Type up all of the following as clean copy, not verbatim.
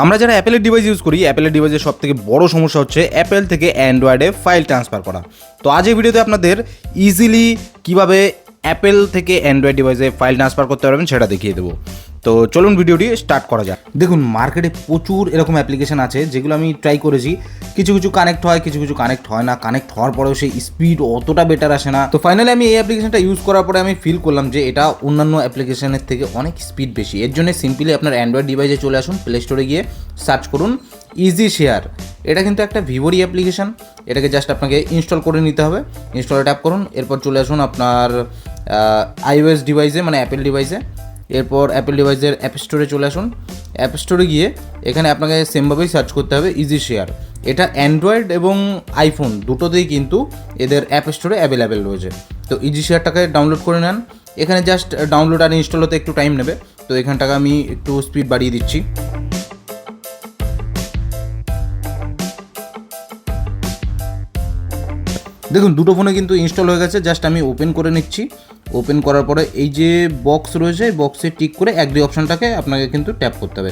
আমরা যারা অ্যাপেলের ডিভাইস ইউজ করি, অ্যাপেলের ডিভাইসের সবথেকে বড় সমস্যা হচ্ছে অ্যাপেল থেকে অ্যান্ড্রয়েডে ফাইল ট্রান্সফার করা। তো আজ এই ভিডিওতে আপনাদের ইজিলি কীভাবে অ্যাপেল থেকে অ্যান্ড্রয়েড ডিভাইসে ফাইল ট্রান্সফার করতে পারবেন সেটা দেখিয়ে দেবো। তো চলুন ভিডিওটি স্টার্ট করা যাক। দেখুন, মার্কেটে প্রচুর এরকম অ্যাপ্লিকেশান আছে যেগুলো আমি ট্রাই করেছি। কিছু কিছু কানেক্ট হয়, কিছু কিছু কানেক্ট হয় না। কানেক্ট হওয়ার পরেও সেই স্পিড অতটা বেটার আসে না। তো ফাইনালি আমি এই অ্যাপ্লিকেশনটা ইউজ করার পরে আমি ফিল করলাম যে এটা অন্যান্য অ্যাপ্লিকেশনের থেকে অনেক স্পিড বেশি। এর জন্য সিম্পলি আপনার অ্যান্ড্রয়েড ডিভাইসে চলে আসুন, প্লে স্টোরে গিয়ে সার্চ করুন ইজি শেয়ার। এটা কিন্তু একটা ভিভোরই অ্যাপ্লিকেশান। এটাকে জাস্ট আপনাকে ইনস্টল করে নিতে হবে। ইনস্টলে ট্যাপ করুন, এরপর চলে আসুন আপনার আইওএস ডিভাইসে, মানে অ্যাপেল ডিভাইসে। এরপর অ্যাপেল ডিভাইসের অ্যাপ স্টোরে চলে আসুন। অ্যাপ স্টোরে গিয়ে এখানে আপনাকে সেমভাবেই সার্চ করতে হবে ইজি শেয়ার। এটা অ্যান্ড্রয়েড এবং আইফোন দুটোতেই কিন্তু এদের অ্যাপ স্টোরে অ্যাভেলেবেল রয়েছে। তো ইজি শেয়ারটাকে ডাউনলোড করে নেন। এখানে জাস্ট ডাউনলোড আর ইনস্টল হতে একটু টাইম নেবে। তো এখানটাকে আমি একটু স্পিড বাড়িয়ে দিচ্ছি। দেখুন, দুটো ফোনে কিন্তু ইনস্টল হয়ে গেছে। জাস্ট আমি ওপেন করে নিচ্ছি। ওপেন করার পরে এই যে বক্স রয়েছে, বক্সে টিক করে 1-2 অপশানটাকে আপনাকে কিন্তু ট্যাপ করতে হবে।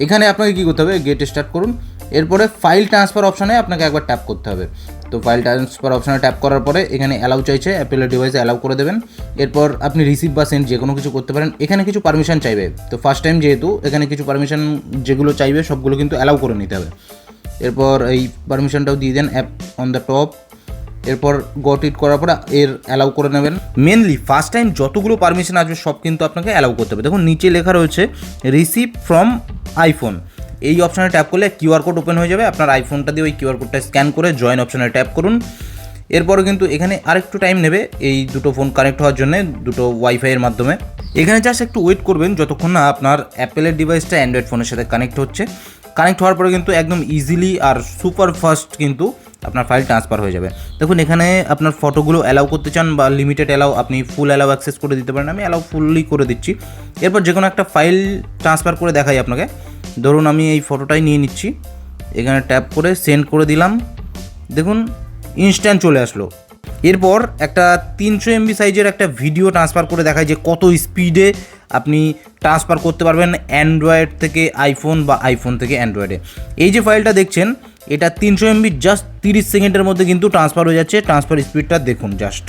এখানে আপনাকে কী করতে হবে, গেট স্টার্ট করুন। এরপরে ফাইল ট্রান্সফার অপশানে আপনাকে একবার ট্যাপ করতে হবে। তো ফাইল ট্রান্সফার অপশানে ট্যাপ করার পরে এখানে অ্যালাউ চাইছে, অ্যাপেলের ডিভাইসে অ্যালাউ করে দেবেন। এরপর আপনি রিসিভ বা সেন্ড যে কোনো কিছু করতে পারেন। এখানে কিছু পারমিশন চাইবে। তো ফার্স্ট টাইম যেহেতু এখানে কিছু পারমিশন যেগুলো চাইবে সবগুলো কিন্তু অ্যালাউ করে নিতে হবে। এরপর এই পারমিশনটাও দিয়ে দেন, অ্যাপ অন দ্য টপ। এরপর গট ইট করার পর এর অ্যালাউ করে নেবেন। মেনলি ফার্স্ট টাইম যতগুলো পারমিশন আসবে সব কিন্তু আপনাকে অ্যালাউ করতে হবে। দেখুন, নিচে লেখা রয়েছে রিসিভ ফ্রম আইফোন। এই অপশানে ট্যাপ করলে কিউআর কোড ওপেন হয়ে যাবে। আপনার আইফোনটা দিয়ে ওই কিউআর কোডটা স্ক্যান করে জয়েন অপশানে ট্যাপ করুন। এরপরে কিন্তু এখানে আরেকটু টাইম নেবে এই দুটো ফোন কানেক্ট হওয়ার জন্য, দুটো ওয়াইফাইয়ের মাধ্যমে। এখানে জাস্ট একটু ওয়েট করবেন যতক্ষণ না আপনার অ্যাপেলের ডিভাইসটা অ্যান্ড্রয়েড ফোনের সাথে কানেক্ট হচ্ছে। কানেক্ট হওয়ার পরে কিন্তু একদম ইজিলি আর সুপার ফাস্ট কিন্তু আপনার ফাইল ট্রান্সফার হয়ে যাবে। দেখুন, এখানে আপনার ফটোগুলো অ্যালাউ করতে চান বা লিমিটেড অ্যালাউ, আপনি ফুল অ্যালাউ অ্যাক্সেস করে দিতে পারেন। আমি অ্যালাউ ফুললি করে দিচ্ছি। এরপর যে কোনো একটা ফাইল ট্রান্সফার করে দেখাই আপনাকে। ধরুন আমি এই ফটোটাই নিয়ে নিচ্ছি, এখানে ট্যাপ করে সেন্ড করে দিলাম। দেখুন, ইনস্ট্যান্ট চলে আসলো। এরপর একটা 300 MB সাইজের একটা ভিডিও ট্রান্সফার করে দেখায় যে কত স্পিডে আপনি ট্রান্সফার করতে পারবেন অ্যান্ড্রয়েড থেকে আইফোন বা আইফোন থেকে অ্যান্ড্রয়েডে। এই যে ফাইলটা দেখছেন, এটা 300 MB জাস্ট 30 সেকেন্ডের মধ্যে কিন্তু ট্রান্সফার হয়ে যাচ্ছে। ট্রান্সফার স্পিডটা দেখুন জাস্ট।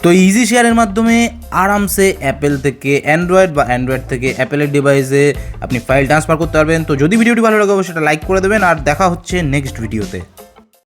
তো ইজি শেয়ারের মাধ্যমে আরামসে অ্যাপেল থেকে অ্যান্ড্রয়েড বা অ্যান্ড্রয়েড থেকে অ্যাপেলের ডিভাইসে আপনি ফাইল ট্রান্সফার করতে পারবেন। তো যদি ভিডিওটি ভালো লাগে অবশ্যই সেটা লাইক করে দেবেন, আর দেখা হচ্ছে নেক্সট ভিডিওতে।